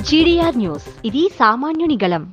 GDR news, ఇది సామాన్యుని గళం.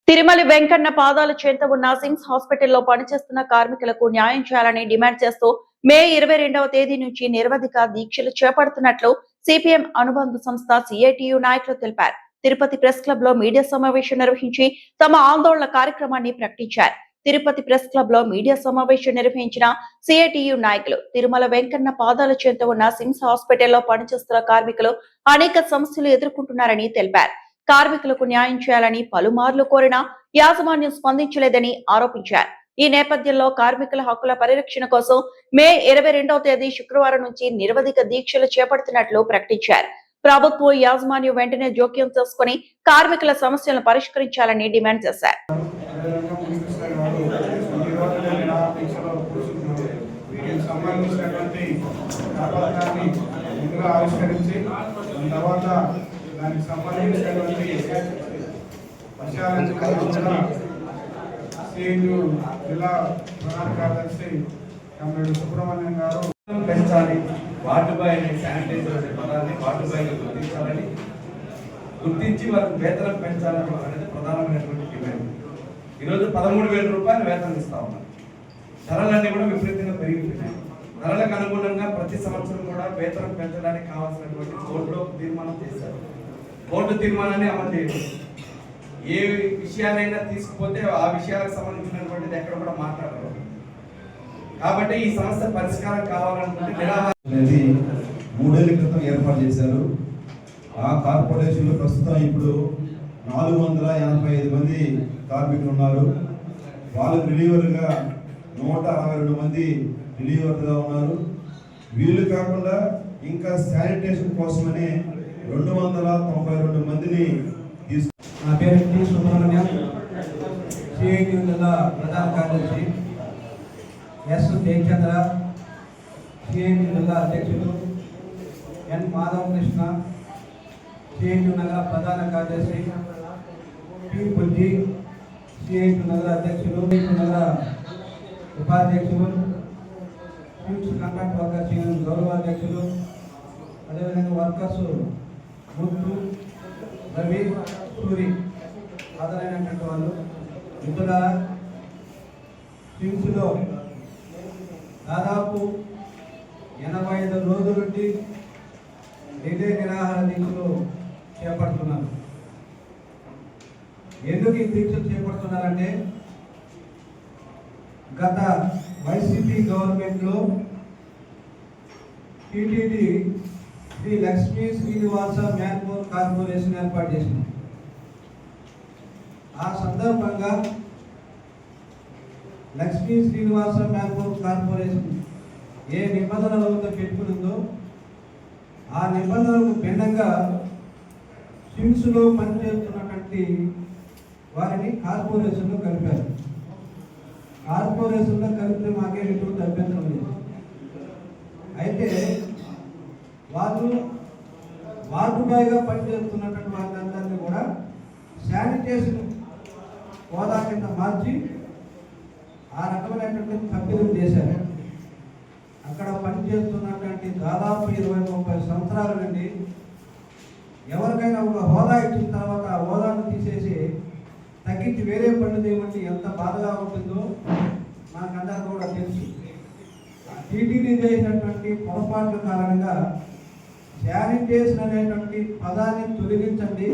తిరుమల వెంకన్న పాదాల చెంత ఉన్న సిమ్స్ హాస్పిటల్లో పనిచేస్తున్న కార్మికులకు న్యాయం చేయాలని డిమాండ్ చేస్తూ మే 22వ తేదీ నుంచి నిరవధిక దీక్షలు చేపడుతున్నట్లు సిపిఎం అనుబంధ సంస్థ సిఐటియు నాయకులు తెలిపారు. తిరుపతి ప్రెస్ క్లబ్ లో మీడియా సమావేశం నిర్వహించి తమ ఆందోళన కార్యక్రమాన్ని ప్రకటించారు. తిరుపతి ప్రెస్ క్లబ్ లో మీడియా సమావేశం నిర్వహించిన సిఐటియు నాయకులు తిరుమల వెంకన్న పాదాల చెంత ఉన్న సిమ్స్ హాస్పిటల్లో పనిచేస్తున్న కార్మికులు అనేక సమస్యలు ఎదుర్కొంటున్నారని తెలిపారు. కార్మికులకు న్యాయం చేయాలని పలుమార్లు కోరినా యాజమాన్యం స్పందించలేదని ఆరోపించారు. ఈ నేపథ్యంలో కార్మికుల హక్కుల పరిరక్షణ కోసం మే 22వ తేదీ శుక్రవారం నుంచి నిరవధిక దీక్షలు చేపడుతున్నట్లు ప్రకటించారు. ప్రభుత్వం యాజమాన్యం వెంటనే జోక్యం చేసుకుని కార్మికుల సమస్యలను పరిష్కరించాలని డిమాండ్ చేశారు. దానికి సంబంధించినటువంటి జిల్లా ప్రధాన కార్యదర్శి కమ్రేడ్ సుబ్రహ్మణ్యం గారు పెంచాలి, వార్డుబాయ్ శానిటైజర్ అనే పదాన్ని వార్డుబాయ్గా గుర్తించి వారికి వేతనం పెంచాలని అనేది ప్రధానమైనటువంటి డిమాండ్. ఈరోజు 13,000 రూపాయలు వేతనం ఇస్తా ఉన్నారు. ధరలన్నీ కూడా విపరీతంగా పెరిగిపోయినాయి. ధరలకు అనుగుణంగా ప్రతి సంవత్సరం కూడా వేతనం పెంచడానికి కావాల్సినటువంటి కోర్టులో తీర్మానం చేశారు. కోర్టు తీర్మానాన్ని అమలు చేయాలి. ఏ విషయాలైనా తీసుకుపోతే ఆ విషయాలకు సంబంధించినటువంటిది ఎక్కడ కూడా మాట్లాడరు. కాబట్టి ఈ సమస్య పరిష్కారం కావాలనుకుంటే అనేది 3 ఏళ్ల క్రితం ఏర్పాటు చేశారు. ఆ కార్పొరేషన్లో ప్రస్తుతం ఇప్పుడు 485 మంది కార్మికులు ఉన్నారు. వాళ్ళకు రిలీవర్గా 162 మంది రిలీవర్గా ఉన్నారు. వీళ్ళు కాకుండా ఇంకా శానిటేషన్ కోసమని 292 మందిని నా పేరు టి సుబ్రహ్మణ్యం, సిఐటియు జిల్లా ప్రధాన కార్యదర్శి. ఎస్ జయచంద్ర, సిఐటియు జిల్లా అధ్యక్షుడు. ఎన్ మాధవకృష్ణ, సిఐటియు నగర ప్రధాన కార్యదర్శి. పి బుజ్జి, సిఐటియు నగర అధ్యక్షుడు, నగర ఉపాధ్యక్షుడు. కాంట్రాక్ట్ వర్కర్స్ యూనియన్ గౌరవ అధ్యక్షుడు. అదేవిధంగా వర్కర్స్ ముత్తు, రవి, సూరి హాజరైనటువంటి వాళ్ళు. మిత్రుల సిమ్స్లో దాదాపు 85 రోజుల నుండి రిలే నిరాహార దీక్షలు చేపడుతున్నారు. ఎందుకు ఈ దీక్షలు చేపడుతున్నారంటే గత వైసీపీ గవర్నమెంట్లో టీటీడీ శ్రీ లక్ష్మీ శ్రీనివాస మ్యాన్పవర్ కార్పొరేషన్ ఏర్పాటు చేసింది. ఆ సందర్భంగా లక్ష్మీ శ్రీనివాస మ్యాన్పవర్ కార్పొరేషన్ ఏ నిబంధనలతో పెట్టుకున్నదో ఆ నిబంధనలకు భిన్నంగా సిమ్స్లో పనిచేస్తున్నటువంటి వారిని కార్పొరేషన్లో కలిపారు. కార్పొరేషన్లో కలిపితే మాకే ఎటువంటి అభ్యంతరం లేదు. అయితే వాళ్ళు వార్డుబాయ్గా పనిచేస్తున్నటువంటి వాళ్ళందరినీ కూడా శానిటేషన్ హోదా కింద మార్చి ఆ రకమైనటువంటి తప్పిదం చేశారు. అక్కడ పనిచేస్తున్నటువంటి దాదాపు 20-30 సంవత్సరాల నుండి ఎవరికైనా ఒక హోదా ఇచ్చిన తర్వాత ఆ హోదాను తీసేసి తగ్గించి వేరే పనులు చేయమంటే ఎంత బాధగా ఉంటుందో మనకందరికీ కూడా తెలుసు. టీటీడీ చేసినటువంటి పొరపాట్ల కారణంగా శానిటేషన్ అనేటువంటి పదాన్ని తొలగించండి,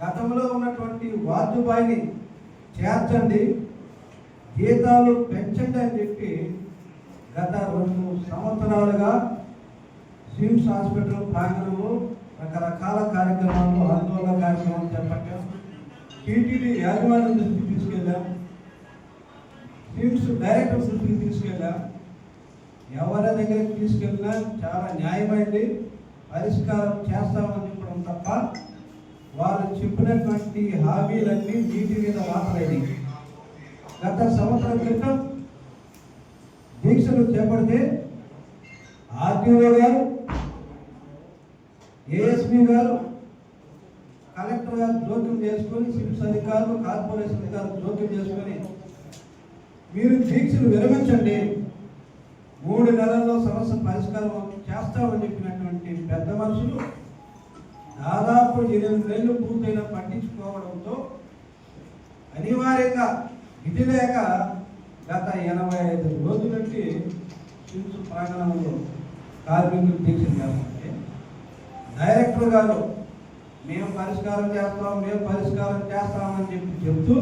గతంలో ఉన్నటువంటి వార్డుబాయ్ని చేర్చండి, జీతాలు పెంచండి అని చెప్పి గత 2 సంవత్సరాలుగా సిమ్స్ హాస్పిటల్ ప్రాంగణంలో రకరకాల కార్యక్రమాలు, ఆందోళన కార్యక్రమాలు చేపట్టాం. టీటీడీ యాజమాన్యం దృష్టికి తీసుకెళ్ళాం, సిమ్స్ డైరెక్టర్ దృష్టికి తీసుకెళ్ళాం. ఎవరి దగ్గరికి తీసుకెళ్ళినా చాలా న్యాయమైంది, పరిష్కారం చేస్తామని చెప్పడం తప్ప వాళ్ళు చెప్పినటువంటి హామీలన్నీ నీటి మీద వాతలైనవి. గత సంవత్సరం క్రితం దీక్షలు చేపడితే ఆర్టీఓ గారు, ఏఎస్పీ గారు, కలెక్టర్ గారు జోక్యం చేసుకొని, సిమ్స్ అధికారులు, కార్పొరేషన్ అధికారులు జోక్యం చేసుకొని మీరు దీక్షలు విరమించండి, 3 నెలల్లో సమస్య పరిష్కారం చేస్తామని చెప్పినటువంటి పెద్ద మనుషులు దాదాపు 8 నెలలు పూర్తయిన పట్టించుకోవడంతో అనివార్యంగా విధి లేక గత 85 రోజుల నుండి సిమ్స్ ప్రాంగణంలో కార్మికులు దీక్షలు చేస్తుంటే డైరెక్టర్ గారు మేము పరిష్కారం చేస్తామని చెప్తూ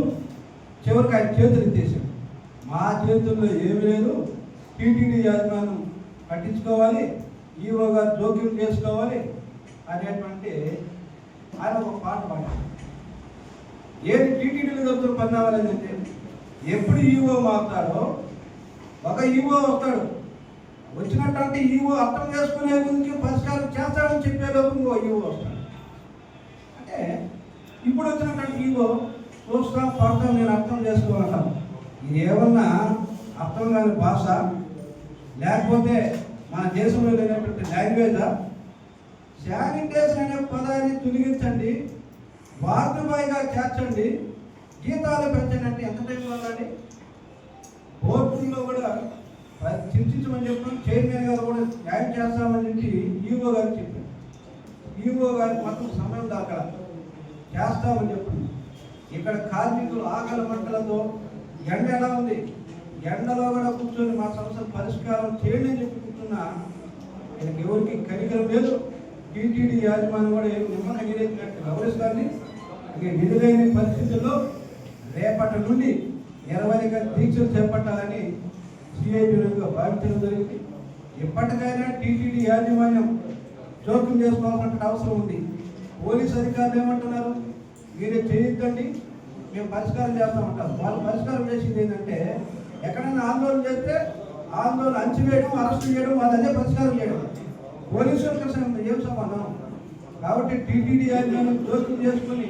చివరికి ఆయన చేతులు ఎత్తేసాడు. మా చేతుల్లో ఏమి లేదు, టీటీడీ యాజమాన్యం పట్టించుకోవాలి, ఈఓ గారు జోక్యం చేసుకోవాలి అనేటువంటి ఆయన ఒక పాట పాడారు. ఏది టీటీడీలు దొరుకుతున్న పని అవ్వాలంటే ఎప్పుడు ఈఓ మారుతాడో ఒక ఈఓ వస్తాడు, వచ్చినటువంటి ఈఓ అర్థం చేసుకునే ముందుకి పరిష్కారం చేస్తాడని చెప్పే లోపు ఇంకో ఈఓ వస్తాడు. అంటే ఇప్పుడు వచ్చినటువంటి ఈఓ చూస్తాం పడతాం నేను అర్థం చేసుకోగలుగుతాను. ఇది ఏమన్నా అర్థం కాని భాష, లేకపోతే మన దేశంలో లేనటువంటి లాంగ్వేజా? శానిటేషన్ అనే పదాన్ని తొలగించండి, వార్డుబాయిగా చేర్చండి, జీతాలు పెంచండి అంటే ఎంత టైం కావాలి? బోర్డులో కూడా చర్చించమని చెప్పాం, చైర్మన్ గారు కూడా న్యాయం చేస్తామని చెప్పి ఈఓ గారు చెప్పారు. ఈఓ గారికి మొత్తం సమయం దాకా చేస్తామని చెప్పండి. ఇక్కడ కార్మికులు ఆకలి మంటలతో ఎండ ఎలా ఉంది, ఎండలో కూడా కూర్చొని మా సమస్య పరిష్కారం చేయండి అని చెప్పి కూర్చున్నా ఆయనకి ఎవరికి కనికరం లేదు. టీటీడీ యాజమాన్యం కూడా నిమ్మన ఎగిరెత్తినట్టు గౌరవిస్తారని విధులైన పరిస్థితుల్లో రేపటి నుండి 20 దీక్షలు చేపట్టాలని సిఐటిగా భావించడం జరిగింది. ఎప్పటికైనా టీటీడీ యాజమాన్యం జోక్యం చేసుకోవాల్సిన అవసరం ఉంది. పోలీసు అధికారులు ఏమంటున్నారు, మీరే చేయొద్దండి మేము పరిష్కారం చేస్తామంటారు. వాళ్ళు పరిష్కారం చేసింది ఏంటంటే ఎక్కడైనా ఆందోళన చేస్తే ఆందోళన అంచివేయడం, అరెస్ట్ చేయడం, వాళ్ళు అదే పరిష్కారం చేయడం. పోలీసులకు ఏం సంబంధం? కాబట్టి టీటీడీ యాజమాన్యం జోక్యం చేసుకుని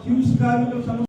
సిమ్స్ కార్మికుల సమస్య